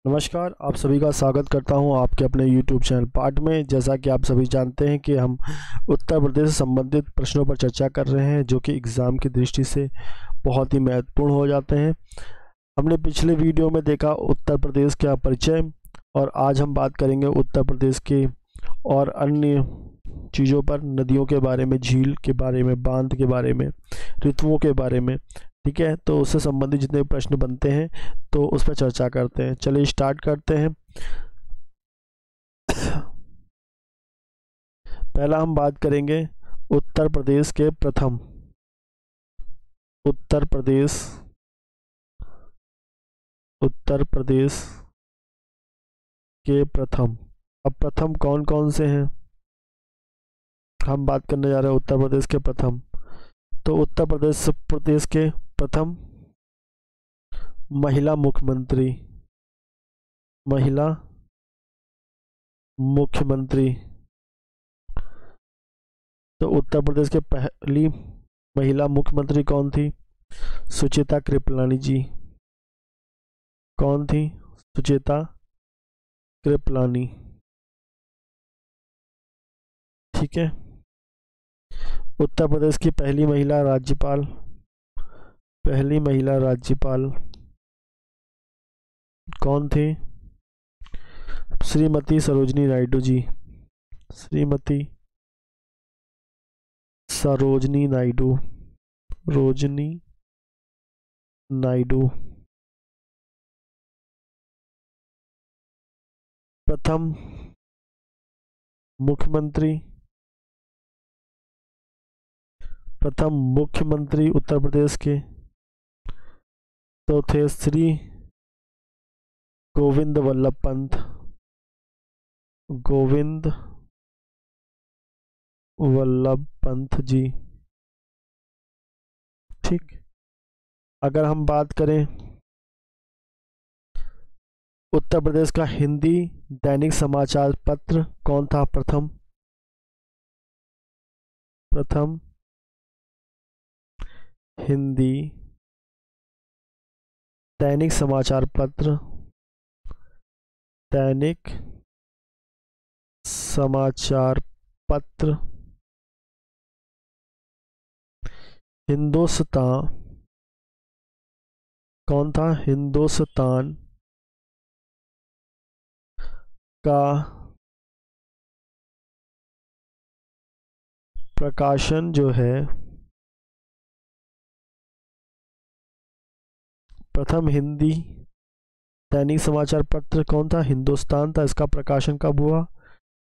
नमस्कार, आप सभी का स्वागत करता हूं आपके अपने YouTube चैनल पाठ में। जैसा कि आप सभी जानते हैं कि हम उत्तर प्रदेश से संबंधित प्रश्नों पर चर्चा कर रहे हैं जो कि एग्ज़ाम की दृष्टि से बहुत ही महत्वपूर्ण हो जाते हैं। हमने पिछले वीडियो में देखा उत्तर प्रदेश का परिचय और आज हम बात करेंगे उत्तर प्रदेश के और अन्य चीज़ों पर, नदियों के बारे में, झील के बारे में, बांध के बारे में, ऋतुओं के बारे में। ठीक है, तो उससे संबंधित जितने भी प्रश्न बनते हैं तो उस पर चर्चा करते हैं। चलिए स्टार्ट करते हैं। पहला हम बात करेंगे उत्तर प्रदेश के प्रथम उत्तर प्रदेश उत्तर प्रदेश के प्रथम। अब प्रथम कौन कौन से हैं, हम बात करने जा रहे हैं उत्तर प्रदेश के प्रथम। तो उत्तर प्रदेश के प्रथम महिला मुख्यमंत्री तो उत्तर प्रदेश के पहली महिला मुख्यमंत्री कौन थी? सुचेता कृपलानी जी। कौन थी? सुचेता कृपलानी। ठीक है। उत्तर प्रदेश की पहली महिला राज्यपाल कौन थी? श्रीमती सरोजनी नायडू जी। श्रीमती सरोजनी नायडू। प्रथम मुख्यमंत्री उत्तर प्रदेश के तो थे श्री गोविंद वल्लभ पंत जी। ठीक। अगर हम बात करें उत्तर प्रदेश का हिंदी दैनिक समाचार पत्र कौन था? प्रथम हिंदी दैनिक समाचार पत्र हिंदुस्तान कौन था? हिंदुस्तान का प्रकाशन जो है, प्रथम हिंदी दैनिक समाचार पत्र कौन था? हिंदुस्तान था। इसका प्रकाशन कब हुआ?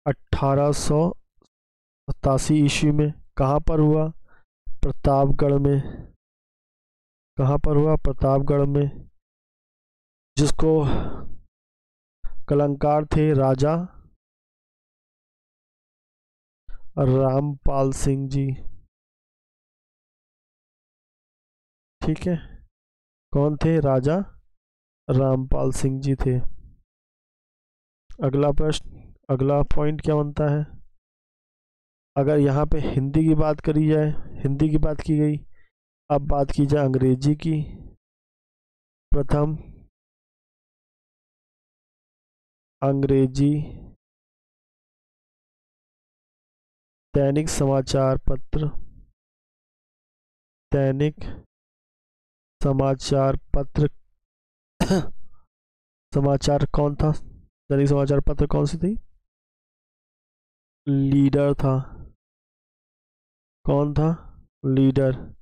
1887 ईस्वी में। कहाँ पर हुआ? प्रतापगढ़ में। कहाँ पर हुआ? प्रतापगढ़ में। जिसको कलंकार थे राजा रामपाल सिंह जी। ठीक है, कौन थे? राजा रामपाल सिंह जी थे। अगला पॉइंट क्या बनता है? अगर यहाँ पे हिंदी की बात करी जाए, हिंदी की बात की गई, अब बात की जाए अंग्रेजी की। प्रथम अंग्रेजी दैनिक समाचार पत्र समाचार कौन था? दैनिक समाचार पत्र कौन सी थी? लीडर था। कौन था? लीडर।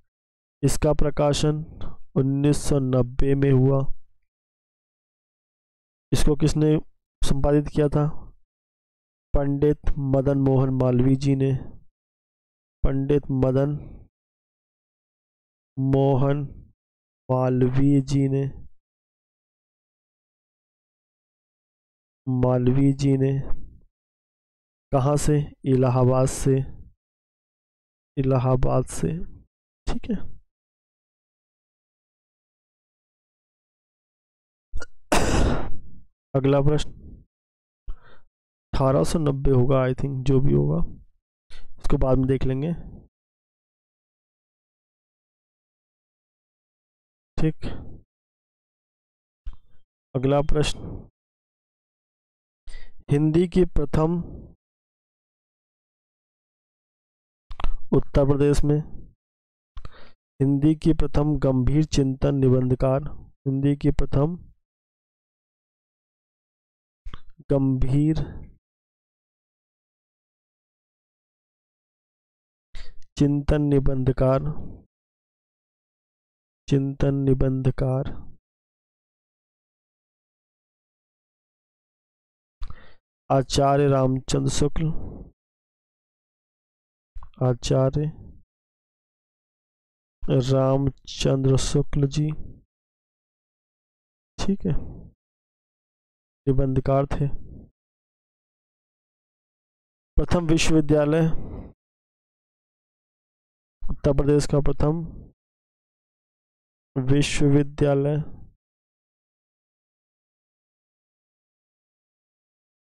इसका प्रकाशन 1990 में हुआ। इसको किसने संपादित किया था? पंडित मदन मोहन मालवीय जी ने। पंडित मदन मोहन मालवीय जी ने कहाँ से? इलाहाबाद से। ठीक है। अगला प्रश्न 1890 होगा, आई थिंक, जो भी होगा इसको बाद में देख लेंगे। ठीक। अगला प्रश्न हिंदी की प्रथम उत्तर प्रदेश में हिंदी की प्रथम गंभीर चिंतन निबंधकार, हिंदी की प्रथम गंभीर चिंतन निबंधकार आचार्य रामचंद्र शुक्ल, आचार्य रामचंद्र शुक्ल जी, ठीक है, निबंधकार थे। प्रथम विश्वविद्यालय, उत्तर प्रदेश का प्रथम विश्वविद्यालय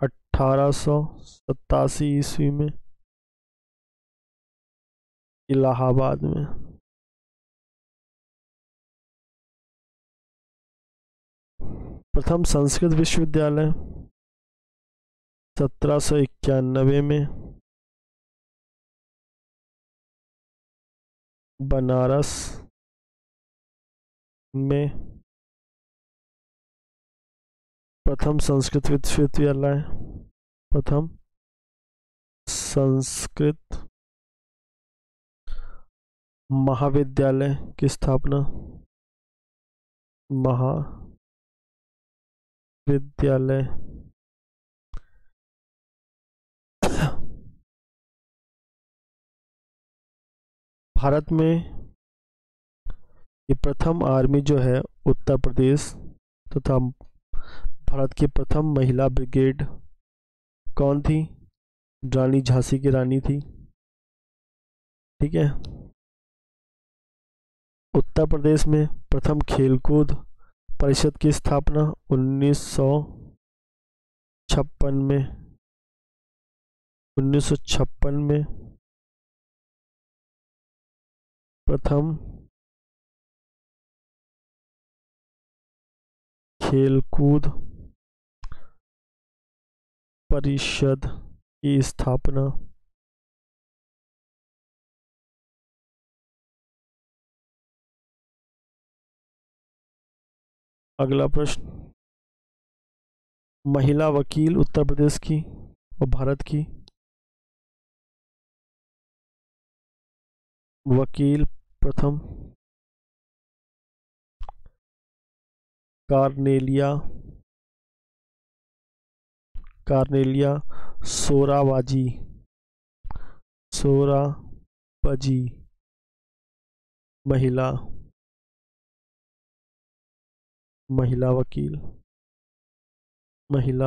1887 ईस्वी में इलाहाबाद में। प्रथम संस्कृत विश्वविद्यालय 1791 में बनारस में। प्रथम संस्कृत विश्वविद्यालय, प्रथम संस्कृत महाविद्यालय की स्थापना, महाविद्यालय भारत में ये प्रथम आर्मी जो है उत्तर प्रदेश तथा भारत की प्रथम महिला ब्रिगेड कौन थी? रानी झांसी की रानी थी, ठीक है। उत्तर प्रदेश में प्रथम खेलकूद परिषद की स्थापना 1956 में प्रथम खेलकूद परिषद की स्थापना। अगला प्रश्न, महिला वकील उत्तर प्रदेश की और भारत की। वकील प्रथम कार्नेलिया सोराबजी महिला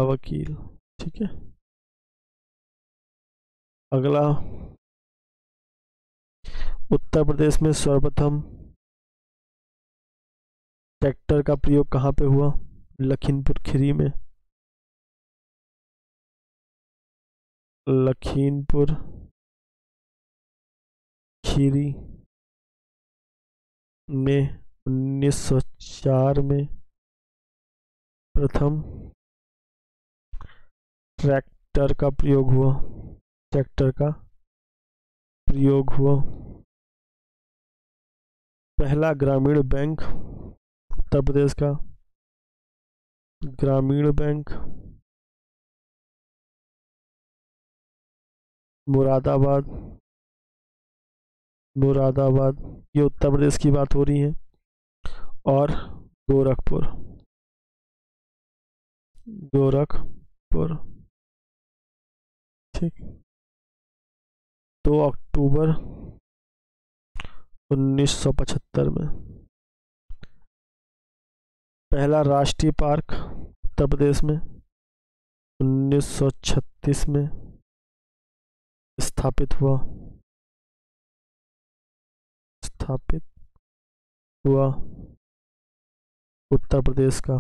वकील, ठीक है। अगला, उत्तर प्रदेश में सर्वप्रथम ट्रैक्टर का प्रयोग कहाँ पे हुआ? लखीमपुर खीरी में। लखीमपुर खीरी में 1904 में प्रथम ट्रैक्टर का प्रयोग हुआ। पहला ग्रामीण बैंक उत्तर प्रदेश का, ग्रामीण बैंक मुरादाबाद, ये उत्तर प्रदेश की बात हो रही है। और गोरखपुर, ठीक। 2 अक्टूबर 1975 में। पहला राष्ट्रीय पार्क उत्तर प्रदेश में 1936 में स्थापित हुआ उत्तर प्रदेश का,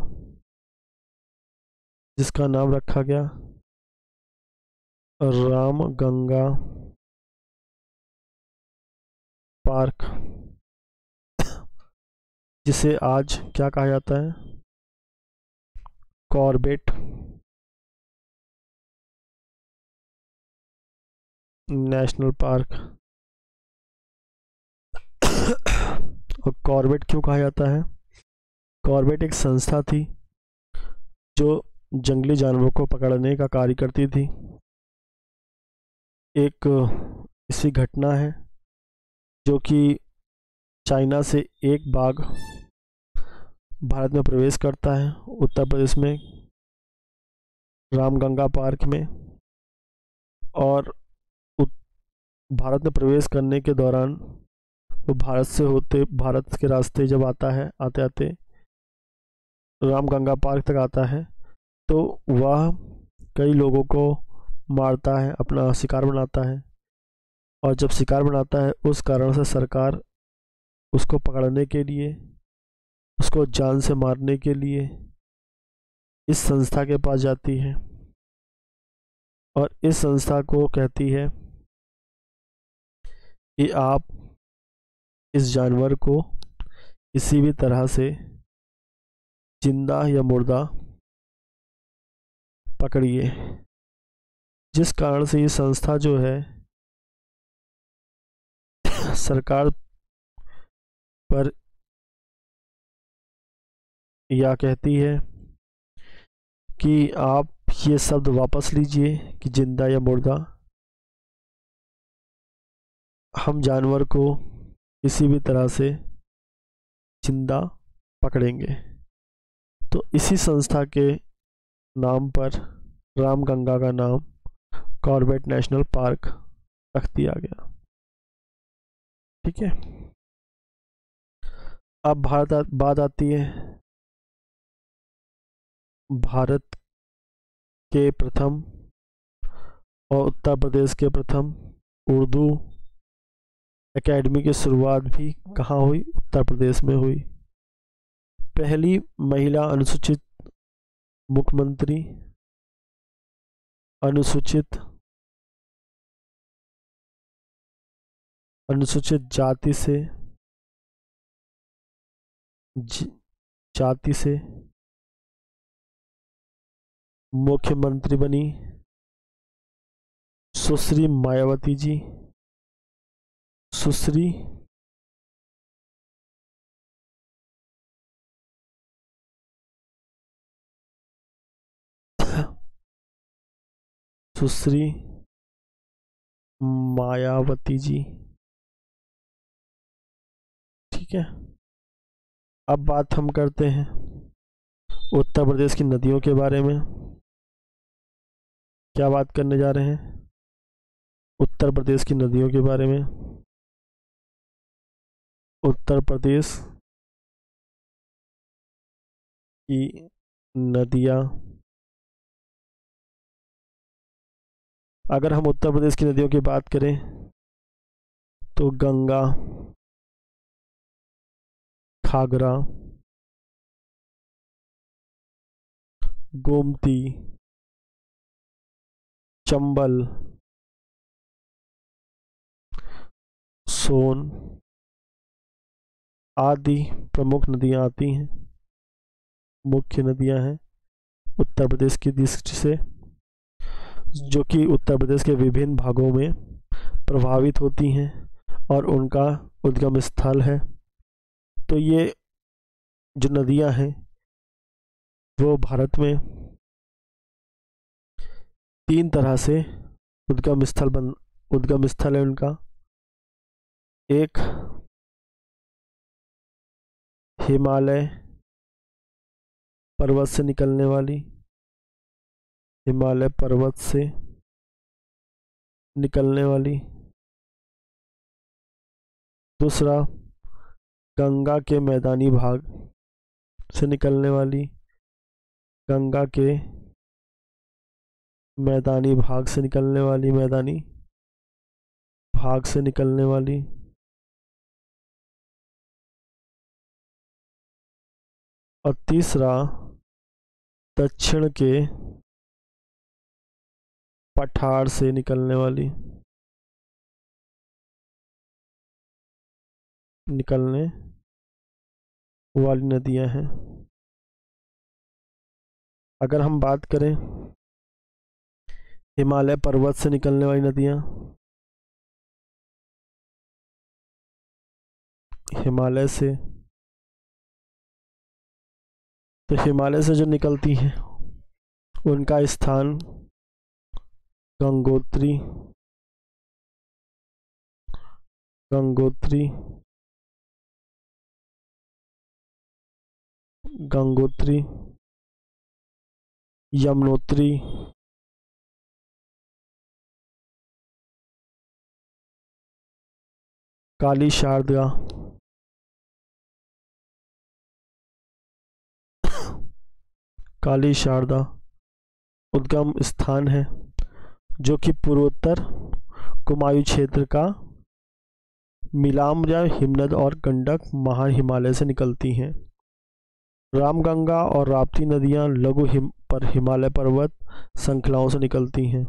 जिसका नाम रखा गया रामगंगा पार्क, जिसे आज क्या कहा जाता है? Corbett national park. और कॉर्बेट क्यों कहा जाता है? कॉर्बेट एक संस्था थी जो जंगली जानवरों को पकड़ने का कार्य करती थी। एक इसकी घटना है जो कि चाइना से एक बाघ भारत में प्रवेश करता है, उत्तर प्रदेश में रामगंगा पार्क में। और भारत में प्रवेश करने के दौरान वो भारत के रास्ते जब आता है, आते आते रामगंगा पार्क तक आता है, तो वह कई लोगों को मारता है, अपना शिकार बनाता है। और जब शिकार बनाता है, उस कारण से सरकार उसको पकड़ने के लिए, उसको जान से मारने के लिए इस संस्था के पास जाती है और इस संस्था को कहती है कि आप इस जानवर को किसी भी तरह से जिंदा या मुर्दा पकड़िए। जिस कारण से ये संस्था जो है सरकार पर यह कहती है कि आप ये शब्द वापस लीजिए कि जिंदा या मुर्दा। हम जानवर को किसी भी तरह से जिंदा पकड़ेंगे। तो इसी संस्था के नाम पर रामगंगा का नाम कॉर्बेट नेशनल पार्क रख दिया गया। ठीक है। अब बात आती है भारत के प्रथम और उत्तर प्रदेश के प्रथम उर्दू एकेडमी की शुरुआत भी कहाँ हुई? उत्तर प्रदेश में हुई। पहली महिला अनुसूचित मुख्यमंत्री अनुसूचित जाति से मुख्यमंत्री बनी सुश्री मायावती जी। सुश्री मायावती जी। ठीक है। अब बात हम करते हैं उत्तर प्रदेश की नदियों के बारे में। क्या बात करने जा रहे हैं? उत्तर प्रदेश की नदियों के बारे में। उत्तर प्रदेश की नदियाँ, अगर हम उत्तर प्रदेश की नदियों की बात करें तो गंगा, घाघरा, गोमती, चंबल, सोन आदि प्रमुख नदियां आती हैं, मुख्य नदियां हैं उत्तर प्रदेश की दृष्टि से, जो कि उत्तर प्रदेश के विभिन्न भागों में प्रभावित होती हैं और उनका उद्गम स्थल है। तो ये जो नदियां हैं वो भारत में 3 तरह से उद्गम स्थल है उनका। एक हिमालय पर्वत से निकलने वाली, हिमालय पर्वत से निकलने वाली। दूसरा गंगा के मैदानी भाग से निकलने वाली, गंगा के मैदानी भाग से निकलने वाली। और तीसरा दक्षिण के पठार से निकलने वाली नदियां हैं। अगर हम बात करें हिमालय पर्वत से निकलने वाली नदियां, हिमालय से, तो हिमालय से जो निकलती हैं उनका स्थान गंगोत्री, गंगोत्री, गंगोत्री, यमुनोत्री, काली शारदा, काली शारदा उद्गम स्थान है जो कि पूर्वोत्तर कुमायूं क्षेत्र का मिलाम या हिमनद और गंडक महा हिमालय से निकलती हैं। रामगंगा और राप्ती नदियां लघु हिमालय पर्वत श्रृंखलाओं से निकलती हैं।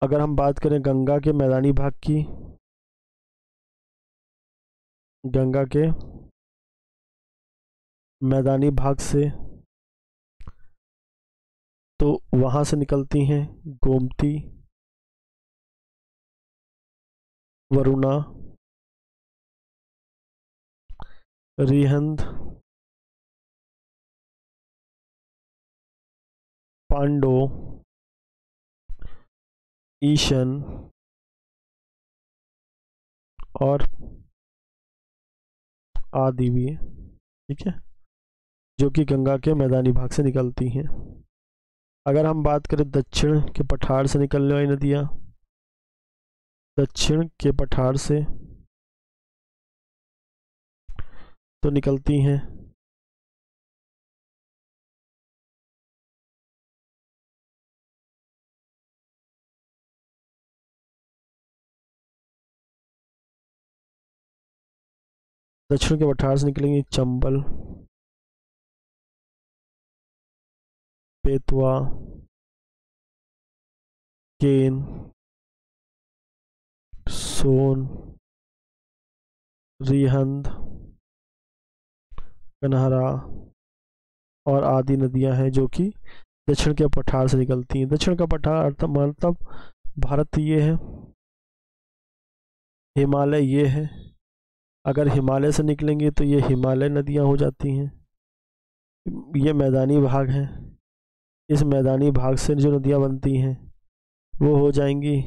अगर हम बात करें गंगा के मैदानी भाग की, गंगा के मैदानी भाग से, तो वहाँ से निकलती हैं गोमती, वरुणा, रिहंद, पांडो, ईशन और आदि भी है। ठीक है, जो कि गंगा के मैदानी भाग से निकलती हैं। अगर हम बात करें दक्षिण के पठार से निकलने वाली नदियाँ, दक्षिण के पठार से तो निकलती हैं दक्षिण के पठार से निकलेंगी चंबल, बेतवा, केन, सोन, रिहंद, कन्हारा और आदि नदियां हैं जो कि दक्षिण के पठार से निकलती हैं। दक्षिण का पठार मतलब भारत ये है, हिमालय ये है। अगर हिमालय से निकलेंगे तो ये हिमालय नदियां हो जाती हैं। ये मैदानी भाग है, इस मैदानी भाग से जो नदियां बनती हैं वो हो जाएंगी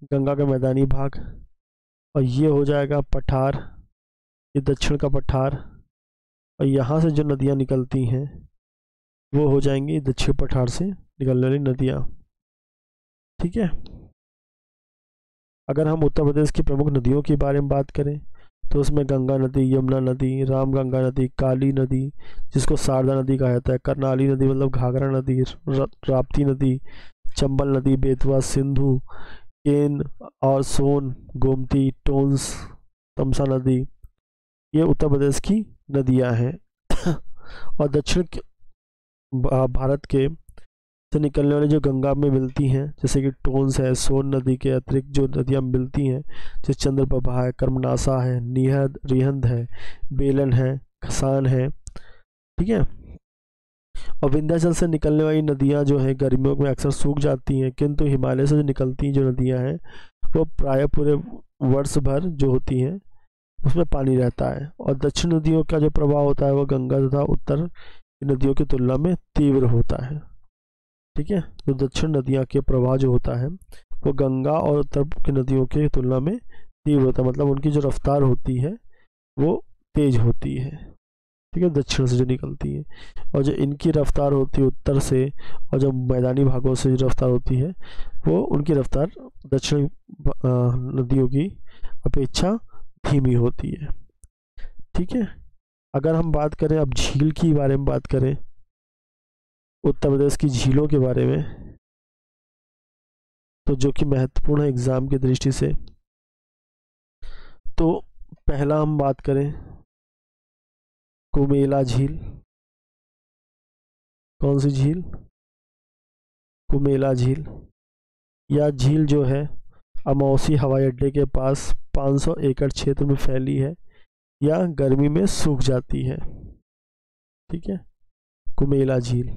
गंगा का मैदानी भाग, और ये हो जाएगा पठार, ये दक्षिण का पठार, और यहाँ से जो नदियाँ निकलती हैं वो हो जाएंगी दक्षिण पठार से निकलने वाली नदियाँ। ठीक है, अगर हम उत्तर प्रदेश की प्रमुख नदियों के बारे में बात करें तो उसमें गंगा नदी, यमुना नदी, रामगंगा नदी, काली नदी जिसको शारदा नदी कहा जाता है, करनाली नदी मतलब घाघरा नदी, राप्ती नदी, चंबल नदी, बेतवा, सिंधु, केन और सोन, गोमती, टोंस, तमसा नदी, ये उत्तर प्रदेश की नदियां हैं। और दक्षिण भारत के से निकलने वाली जो गंगा में मिलती हैं, जैसे कि टोंस है, सोन नदी के अतिरिक्त जो नदियां मिलती हैं जैसे चंद्रप्रभा है, कर्मनासा है, निहद, रिहंद है, बेलन है, खसान है। ठीक है, और विंध्याचल से निकलने वाली नदियां जो है गर्मियों में अक्सर सूख जाती हैं, किंतु हिमालय से जो निकलती जो नदियां हैं वो प्रायः पूरे वर्ष भर जो होती हैं उसमें पानी रहता है। और दक्षिण नदियों का जो प्रभाव होता है वो गंगा तथा उत्तर नदियों की तुलना में तीव्र होता है। ठीक है, तो दक्षिण नदियाँ के प्रवाह जो होता है वो गंगा और उत्तर की नदियों की तुलना में तीव्र होता है, मतलब उनकी जो रफ्तार होती है वो तेज होती है। ठीक है, दक्षिण से जो निकलती है, और जो इनकी रफ्तार होती है उत्तर से, और जो मैदानी भागों से जो रफ्तार होती है वो उनकी रफ्तार दक्षिण नदियों की अपेक्षा धीमी होती है। ठीक है, अगर हम बात करें अब झील की बारे में बात करें, उत्तर प्रदेश की झीलों के बारे में, तो जो कि महत्वपूर्ण है एग्जाम की दृष्टि से, तो पहला हम बात करें कुमेला झील। कौन सी झील? कुमेला झील। यह झील जो है अमौसी हवाई अड्डे के पास 500 एकड़ क्षेत्र में फैली है, या गर्मी में सूख जाती है। ठीक है, कुमेला झील।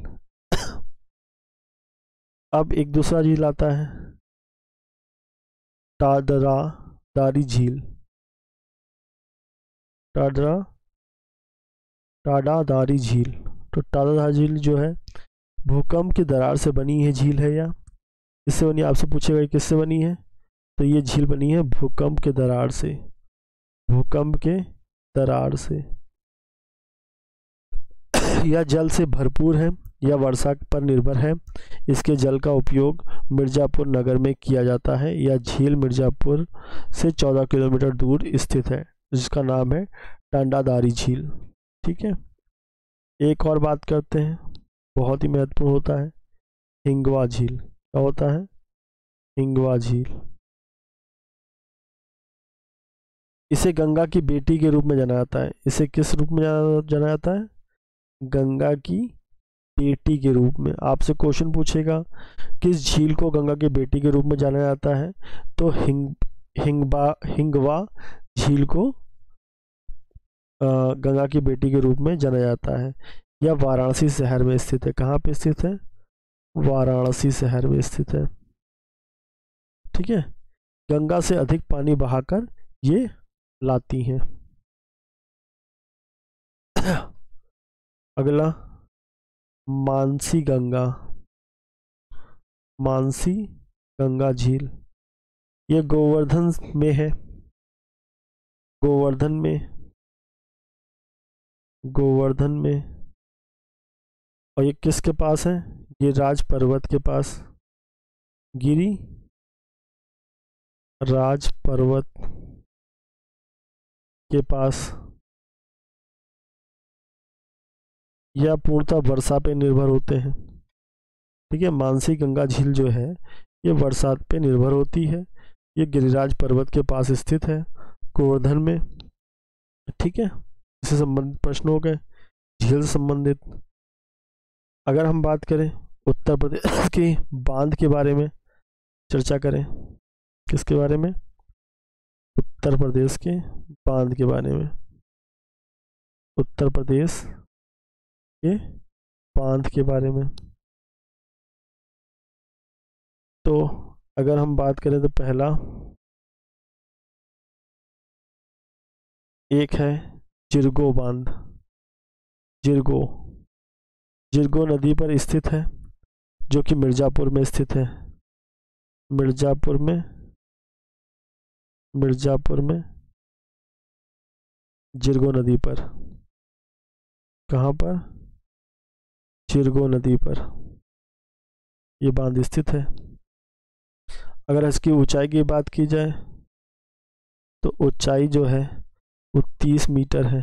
अब एक दूसरा झील आता है दारी झील। टाडादारी झील। तो टाडादारी झील जो है भूकंप की दरार से बनी है झील है, या किससे बनी है? आपसे पूछेगा किससे बनी है, तो ये झील बनी है भूकंप के दरार से, भूकंप के दरार से। यह जल से भरपूर है, यह वर्षा पर निर्भर है। इसके जल का उपयोग मिर्ज़ापुर नगर में किया जाता है। यह झील मिर्ज़ापुर से 14 किलोमीटर दूर स्थित है, जिसका नाम है टाडादारी झील। ठीक है, एक और बात करते हैं, बहुत ही महत्वपूर्ण होता है, हिंगवा झील। क्या होता है? हिंगवा झील। इसे गंगा की बेटी के रूप में जाना जाता है। इसे किस रूप में जाना जाता है? गंगा की बेटी के रूप में। आपसे क्वेश्चन पूछेगा किस झील को गंगा की बेटी के रूप में जाना जाता है, तो हिंगवा झील को गंगा की बेटी के रूप में जाना जाता है। यह वाराणसी शहर में स्थित है। कहाँ पे स्थित है? वाराणसी शहर में स्थित है। ठीक है, गंगा से अधिक पानी बहाकर ये लाती हैं। अगला, मानसी गंगा। मानसी गंगा झील, ये गोवर्धन में है। गोवर्धन में और ये किसके पास है? गिरिराज पर्वत के पास। गिरिराज पर्वत के पास। यह पूर्णतः वर्षा पे निर्भर होते हैं। ठीक है, मानसी गंगा झील जो है ये वर्षा पे निर्भर होती है। ये गिरिराज पर्वत के पास स्थित है, गोवर्धन में। ठीक है, इससे संबंधित प्रश्न हो गए, झील से संबंधित। अगर हम बात करें उत्तर प्रदेश की बांध के बारे में चर्चा करें, किसके बारे में? उत्तर प्रदेश के बांध के बारे में। उत्तर प्रदेश के बांध के बारे में। तो अगर हम बात करें तो पहला एक है जिरगो बांध। जिरगो नदी पर स्थित है, जो कि मिर्ज़ापुर में स्थित है। मिर्ज़ापुर में जिरगो नदी पर। कहाँ पर? जिरगो नदी पर ये बांध स्थित है। अगर इसकी ऊंचाई की बात की जाए तो ऊंचाई जो है वो 30 मीटर है।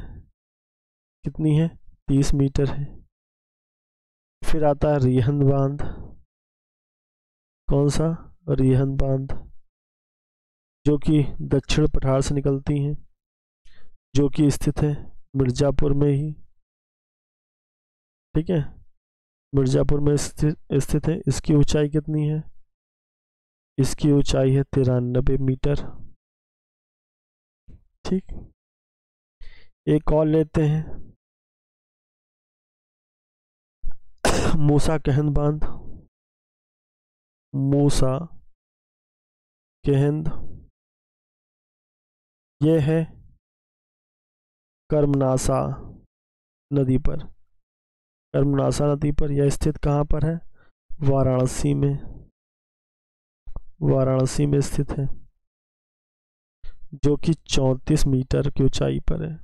कितनी है? 30 मीटर है। फिर आता है रिहंद बांध। कौन सा? रिहंद बांध, जो कि दक्षिण पठार से निकलती हैं, जो कि स्थित है मिर्ज़ापुर में ही। ठीक है, मिर्ज़ापुर में स्थित है। इसकी ऊंचाई कितनी है? इसकी ऊंचाई है 93 मीटर। ठीक, एक और लेते हैं, मूसा कहंद बांध। मूसा कहंद ये है कर्मनासा नदी पर। कर्मनासा नदी पर यह स्थित कहाँ पर है? वाराणसी में। वाराणसी में स्थित है, जो कि 34 मीटर की ऊंचाई पर है।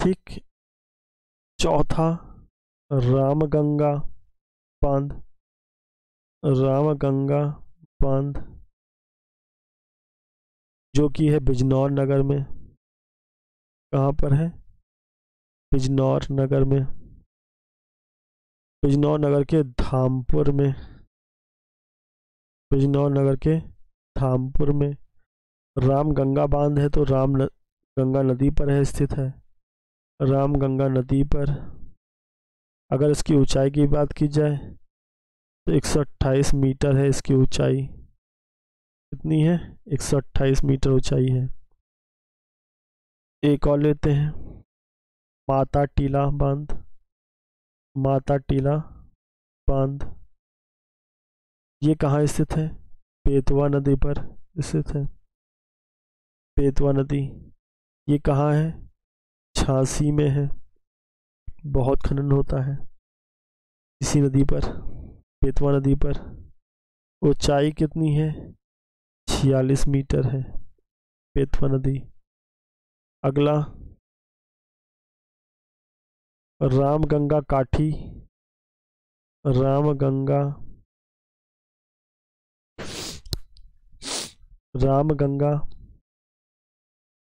ठीक, चौथा रामगंगा बांध। रामगंगा बांध, जो कि है बिजनौर नगर में। कहाँ पर है? बिजनौर नगर में। बिजनौर नगर के धामपुर में। बिजनौर नगर के धामपुर में रामगंगा बांध है, तो गंगा नदी पर है, स्थित है रामगंगा नदी पर। अगर इसकी ऊंचाई की बात की जाए तो 128 मीटर है इसकी ऊंचाई। कितनी है? 128 मीटर ऊंचाई है। एक और लेते हैं, माता टीला बांध। माता टीला बांध ये कहाँ स्थित है? बेतवा नदी पर स्थित है। बेतवा नदी ये कहाँ है? झांसी में है। बहुत खनन होता है इसी नदी पर, बेतवा नदी पर। ऊंचाई कितनी है? 46 मीटर है बेतवा नदी। अगला, रामगंगा काठी, रामगंगा, रामगंगा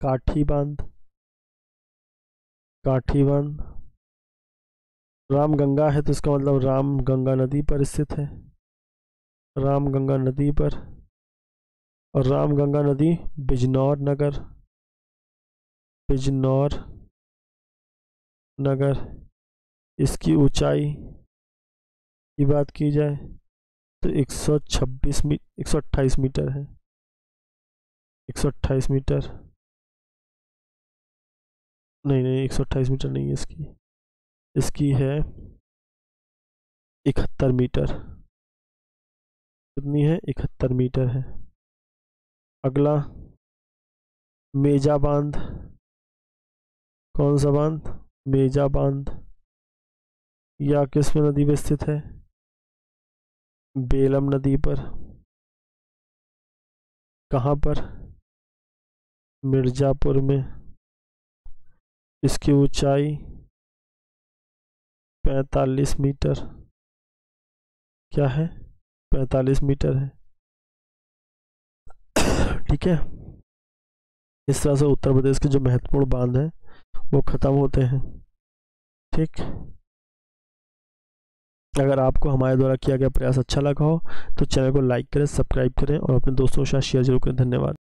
काठी बांध, काठी बांध। रामगंगा है तो इसका मतलब रामगंगा नदी पर स्थित है, रामगंगा नदी पर। और रामगंगा नदी बिजनौर नगर, बिजनौर नगर। इसकी ऊंचाई की बात की जाए तो 128 मीटर है, 128 मीटर। नहीं 128 मीटर नहीं है इसकी, इसकी है 71 मीटर। कितनी है? 71 मीटर है। अगला, मेजा बांध। कौन सा बांध? मेजा बांध। यह किस नदी में स्थित है? बेलम नदी पर। कहाँ पर? मिर्जापुर में। इसकी ऊंचाई 45 मीटर। क्या है? 45 मीटर है। ठीक है। इस तरह से उत्तर प्रदेश के जो महत्वपूर्ण बांध हैं वो खत्म होते हैं। ठीक। अगर आपको हमारे द्वारा किया गया प्रयास अच्छा लगा हो तो चैनल को लाइक करें, सब्सक्राइब करें और अपने दोस्तों के साथ शेयर जरूर करें। धन्यवाद।